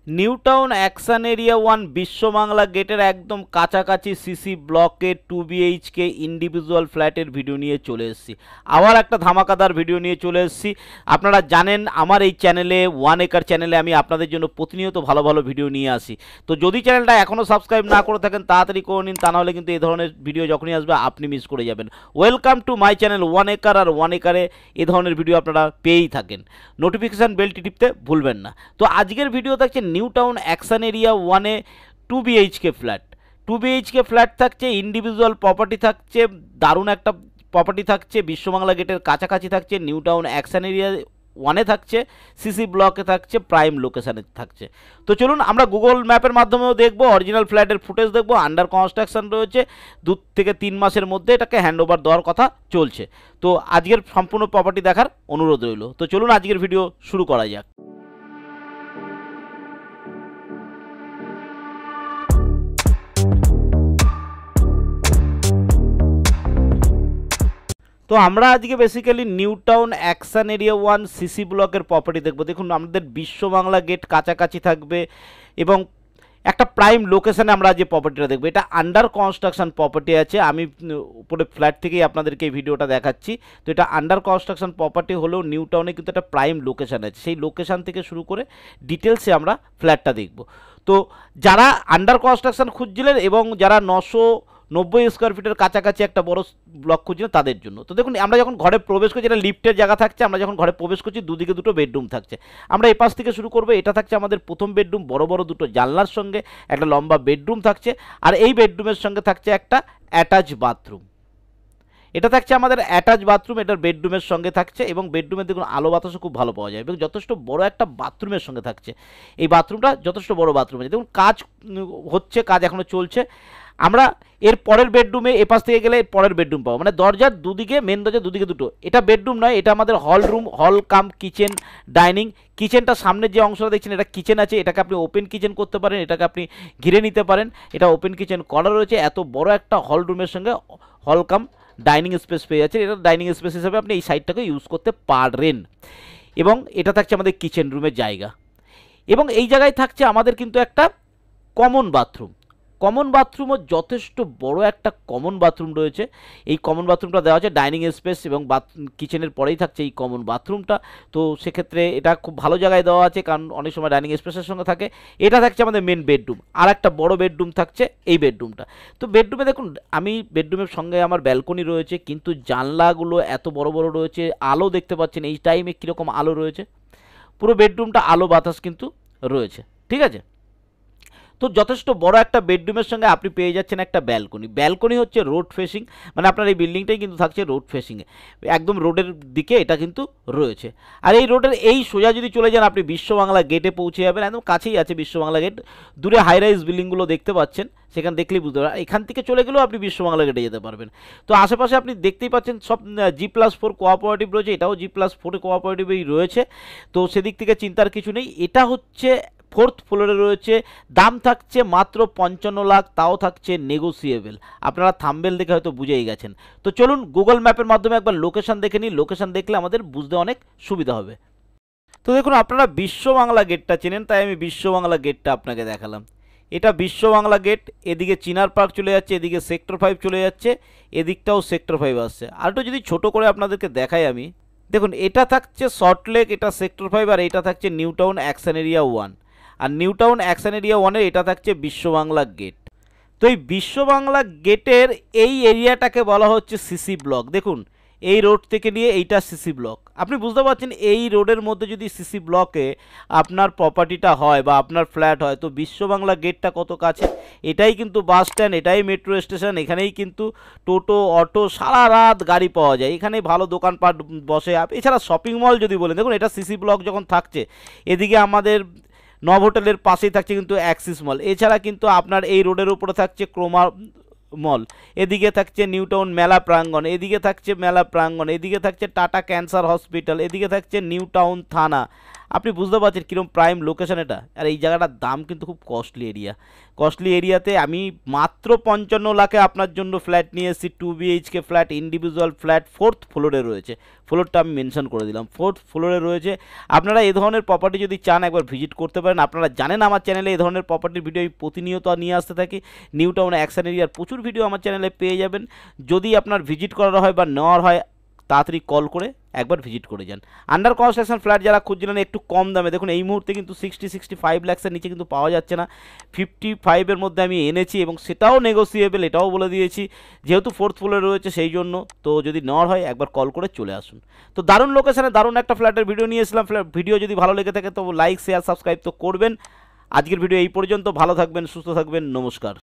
New town action area 1 Biswa Bangla গেটের একদম কাছাকাছি সিসি ব্লকের 2 BHK ইন্ডিভিজুয়াল ফ্ল্যাটের ভিডিও নিয়ে চলে এসেছি। আবার একটা ধামাকাদার ভিডিও নিয়ে চলে এসেছি। আপনারা জানেন আমার এই চ্যানেলে 1 একর চ্যানেলে আমি আপনাদের জন্য প্রতিনিয়ত ভালো ভালো ভিডিও নিয়ে আসি। তো যদি চ্যানেলটা এখনও সাবস্ক্রাইব না করে থাকেন তাড়াতাড়ি করে নিন, তা নাহলে কিন্তু এই ধরনের ভিডিও যখনই আসবে আপনি মিস করে যাবেন। Welcome to my channel 1 acre, আর 1 একরে এই ধরনের ভিডিও আপনারা পেয়েই থাকেন। নোটিফিকেশান বেলটি টিপতে ভুলবেন না। তো আজকের ভিডিও থাকছে নিউ টাউন অ্যাকশন এরিয়া 1-এ 2 BHK ফ্ল্যাট। 2 BHK ফ্ল্যাট থাকছে, ইন্ডিভিজুয়াল প্রপার্টি থাকছে, দারুণ একটা প্রপার্টি থাকছে, বিশ্ববাংলা গেটের কাছাকাছি থাকছে, নিউ টাউন অ্যাকশন এরিয়া 1-এ থাকছে, সিসি ব্লকে থাকছে, প্রাইম লোকেশানে থাকছে। তো চলুন আমরা গুগল ম্যাপের মাধ্যমেও দেখবো, অরিজিনাল ফ্ল্যাটের ফুটেজ দেখবো। আন্ডার কনস্ট্রাকশন রয়েছে, 2 থেকে 3 মাসের মধ্যে এটাকে হ্যান্ডওভার দেওয়ার কথা চলছে। তো আজকের সম্পূর্ণ প্রপার্টি দেখার অনুরোধ রইল। তো চলুন আজকের ভিডিও শুরু করা যাক। তো আমরা আজকে basically new town action area 1 CC ব্লকের প্রপার্টি দেখব। দেখুন আমাদের বিশ্ববাংলা গেট কাছাকাছি থাকবে এবং একটা প্রাইম লোকেশানে আমরা যে প্রপার্টিটা দেখবো, এটা আন্ডার কনস্ট্রাকশন প্রপার্টি আছে। আমি উপরে ফ্ল্যাট থেকেই আপনাদেরকে এই ভিডিওটা দেখাচ্ছি। তো এটা আন্ডার কনস্ট্রাকশন প্রপার্টি হলেও নিউ টাউনে কিন্তু একটা প্রাইম লোকেশান আছে। সেই লোকেশান থেকে শুরু করে ডিটেলসে আমরা ফ্ল্যাটটা দেখব। তো যারা আন্ডার কনস্ট্রাকশন খুঁজছিলেন এবং যারা 990 স্কোয়ার ফিটের কাছাকাছি একটা বড় ব্লক খুঁজছিলেন তাদের জন্য। তো দেখুন আমরা যখন ঘরে প্রবেশ করছি, এটা লিফটের জায়গা থাকছে, আমরা যখন ঘরে প্রবেশ করছি দুদিকে 2টো বেডরুম থাকছে। আমরা এই পাশ থেকে শুরু করবো। এটা থাকছে আমাদের প্রথম বেডরুম, বড় বড় 2টো জানলার সঙ্গে একটা লম্বা বেডরুম থাকছে, আর এই বেডরুমের সঙ্গে থাকছে একটা অ্যাটাচ বাথরুম। এটা থাকছে আমাদের অ্যাটাচ বাথরুম, এটার বেডরুমের সঙ্গে থাকছে এবং বেডরুমে দেখুন আলো বাতাসও খুব ভালো পাওয়া যায় এবং যথেষ্ট বড় একটা বাথরুমের সঙ্গে থাকছে। এই বাথরুমটা যথেষ্ট বড় বাথরুম আছে। দেখুন কাজ হচ্ছে, কাজ এখনও চলছে। আমরা এর পরের বেডরুমে এপাশ থেকে গেলে পরের বেডরুম পাবো, মানে দরজার দুদিকে, মেন দরজার দুদিকে 2টো। এটা বেডরুম নয়, এটা আমাদের হল রুম, হল কাম কিচেন ডাইনিং। কিচেনটা সামনের যে অংশটা দেখছেন এটা কিচেন আছে, এটাকে আপনি ওপেন কিচেন করতে পারেন, এটাকে আপনি ঘিরে নিতে পারেন। এটা ওপেন কিচেন করা রয়েছে। এত বড় একটা হল রুমের সঙ্গে হল কাম ডাইনিং স্পেস পেয়ে যাচ্ছেন। এটা ডাইনিং স্পেস হিসেবে আপনি এই সাইডটাকে ইউজ করতে পারেন। এবং এটা থাকছে আমাদের কিচেন রুমের জায়গা। এবং এই জায়গায় থাকছে আমাদের কিন্তু একটা কমন বাথরুম। কমন বাথরুমও যথেষ্ট বড় একটা কমন বাথরুম রয়েছে। এই কমন বাথরুমটা দেওয়া আছে ডাইনিং স্পেস এবং কিচেনের পরেই থাকছে এই কমন বাথরুমটা। তো সেক্ষেত্রে এটা খুব ভালো জায়গায় দেওয়া আছে, কারণ অনেক সময় ডাইনিং স্পেসের সঙ্গে থাকে। এটা থাকছে আমাদের মেন বেডরুম, আর একটা বড় বেডরুম থাকছে এই বেডরুমটা। তো বেডরুমে দেখুন আমি বেডরুমের সঙ্গে আমার ব্যালকনি রয়েছে, কিন্তু জানলাগুলো এত বড় বড় রয়েছে। আলো দেখতে পাচ্ছেন এই টাইমে কীরকম আলো রয়েছে, পুরো বেডরুমটা আলো বাতাস কিন্তু রয়েছে, ঠিক আছে। তো যথেষ্ট বড় একটা বেডরুমের সঙ্গে আপনি পেয়ে যাচ্ছেন একটা ব্যালকনি। ব্যালকনি হচ্ছে রোড ফেসিং, মানে আপনার এই বিল্ডিংটাই কিন্তু থাকছে রোড ফেসিংয়ে, একদম রোডের দিকে এটা কিন্তু রয়েছে। আর এই রোডের এই সোজা যদি চলে যান আপনি বিশ্ববাংলা গেটে পৌঁছে যাবেন, একদম কাছেই আছে বিশ্ববাংলা গেট। দূরে হাই রাইজ বিল্ডিংগুলো দেখতে পাচ্ছেন, সেখানে দেখলেই বুঝতে পারবেন। এখান থেকে চলে গেলেও আপনি বিশ্ববাংলা গেটে যেতে পারবেন। তো আশেপাশে আপনি দেখতেই পাচ্ছেন সব G+4 কোঅপারেটিভ রয়েছে, এটাও G+4 কোঅপারেটিভেই রয়েছে। তো সেদিক থেকে চিন্তার কিছু নেই। এটা হচ্ছে 4th ফ্লোরে রয়েছে। দাম থাকছে মাত্র 55 লাখ, তাও থাকছে নেগোসিয়েবল। আপনারা থাম্বনেল দেখে হয়তো বুঝেই গেছেন। তো চলুন গুগল ম্যাপের মাধ্যমে একবার লোকেশন দেখে নিই। লোকেশন দেখলে আমাদের বুঝতে অনেক সুবিধা হবে। তো দেখুন আপনারা বিশ্ববাংলা গেটটা চেনেন, তাই আমি বিশ্ববাংলা গেটটা আপনাকে দেখালাম। এটা বিশ্ববাংলা গেট, এদিকে চিনার পার্ক চলে যাচ্ছে, এদিকে সেক্টর 5 চলে যাচ্ছে, এদিকটাও সেক্টর 5 আসছে। আর একটু যদি ছোটো করে আপনাদেরকে দেখাই আমি, দেখুন এটা থাকছে সল্টলেক, এটা সেক্টর 5, আর এটা থাকছে নিউ টাউন অ্যাকশন এরিয়া 1। আর নিউ টাউন অ্যাকশন এরিয়া 1-এর এটা থাকছে বিশ্ববাংলা গেট। তো এই বিশ্ববাংলা গেটের এই এরিয়াটাকে বলা হচ্ছে সিসি ব্লক। দেখুন এই রোড থেকে নিয়ে এইটা সিসি ব্লক। আপনি বুঝতে পারছেন এই রোডের মধ্যে যদি সিসি ব্লকে আপনার প্রপার্টিটা হয় বা আপনার ফ্ল্যাট হয়, তো বিশ্ববাংলা গেটটা কত কাছে। এটাই কিন্তু বাস স্ট্যান্ড, এটাই মেট্রো স্টেশন, এখানেই কিন্তু টোটো অটো সারা রাত গাড়ি পাওয়া যায়, এখানেই ভালো দোকানপাট বসে। এছাড়া শপিং মল যদি বলেন, দেখুন এটা সিসি ব্লক যখন থাকছে, এদিকে আমাদের নব হোটেলের পাশেই থাকছে কিন্তু অ্যাক্সিস মল। এছাড়া কিন্তু আপনার এই রোডের উপরে থাকছে ক্রোমা মল, এদিকে থাকছে নিউ টাউন মেলা প্রাঙ্গণ, এদিকে থাকছে মেলা প্রাঙ্গণ, এদিকে থাকছে টাটা ক্যান্সার হসপিটাল, এদিকে থাকছে নিউ টাউন থানা, আপনি বুঝতে পারছেন কীরকম প্রাইম লোকেশন এটা। আর এই জায়গাটার দাম কিন্তু খুব কস্টলি এরিয়াতে আমি মাত্র 55 লাখে আপনার জন্য ফ্ল্যাট নিয়ে এসেছি। 2 BHK flat, individual flat, 4th ফ্লোরে রয়েছে। ফ্লোরটা আমি মেনশন করে দিলাম, 4th ফ্লোরে রয়েছে। আপনারা এই ধরনের প্রপার্টি যদি চান একবার ভিজিট করতে পারেন। আপনারা জানেন আমার চ্যানেলে এই ধরনের প্রপার্টির ভিডিও আমি প্রতিনিয়ত নিয়ে আসতে থাকি। নিউ টাউন অ্যাকশন এরিয়ার প্রচুর ভিডিও আমার চ্যানেলে পেয়ে যাবেন। যদি আপনার ভিজিট করা হয় বা নেওয়ার হয়, তাড়াতাড়ি কল করে একবার ভিজিট করে যান। আন্ডার কনস্ট্রাকশন ফ্ল্যাট যারা খুঁজছিলেন একটু কম দামে, দেখুন এই মুহূর্তে কিন্তু 65 লাখসের নিচে কিন্তু পাওয়া যাচ্ছে না। 55-এর মধ্যে আমি এনেছি এবং সেটাও নেগোসিয়েবল, এটাও বলে দিয়েছি। যেহেতু 4th ফ্লোরে রয়েছে সেই জন্য, তো যদি নেওয়ার হয় একবার কল করে চলে আসুন। তো দারুণ লোকেশনে দারুণ একটা ফ্ল্যাটের ভিডিও নিয়ে এসেছিলাম। ভিডিও যদি ভালো লেগে থাকে তো লাইক, শেয়ার, সাবস্ক্রাইব তো করবেন। আজকের ভিডিও এই পর্যন্ত। ভালো থাকবেন, সুস্থ থাকবেন, নমস্কার।